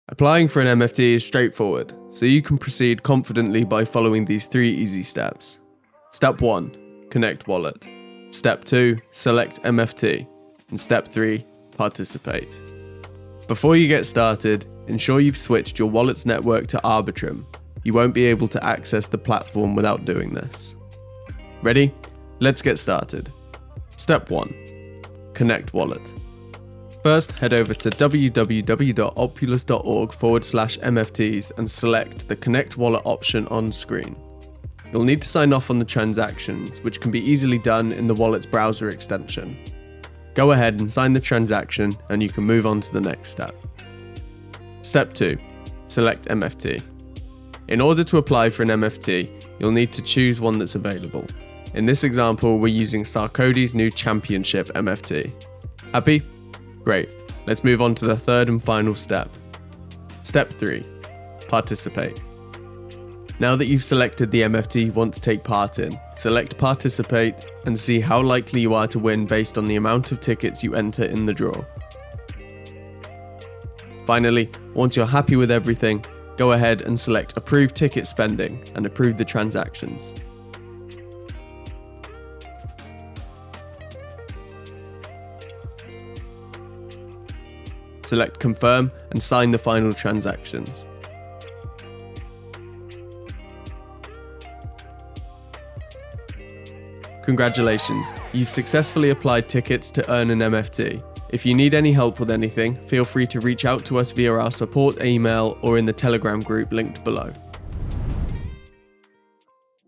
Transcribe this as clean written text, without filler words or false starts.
Applying for an MFT is straightforward, so you can proceed confidently by following these 3 easy steps. Step 1. Connect wallet. Step 2. Select MFT. And Step 3. Participate. Before you get started, ensure you've switched your wallet's network to Arbitrum. You won't be able to access the platform without doing this. Ready? Let's get started. Step 1. Connect wallet. First, head over to www.opulous.org/MFTs and select the Connect Wallet option on screen. You'll need to sign off on the transactions, which can be easily done in the wallet's browser extension. Go ahead and sign the transaction and you can move on to the next step. Step 2. Select MFT. In order to apply for an MFT, you'll need to choose one that's available. In this example, we're using Sarkody's new Championship MFT. Happy? Great. Let's move on to the third and final step. Step 3. Participate. Now that you've selected the MFT you want to take part in, select Participate and see how likely you are to win based on the amount of tickets you enter in the draw. Finally, once you're happy with everything, go ahead and select Approve Ticket Spending and approve the transactions. Select Confirm and sign the final transactions. Congratulations, you've successfully applied tickets to earn an MFT. If you need any help with anything, feel free to reach out to us via our support email or in the Telegram group linked below.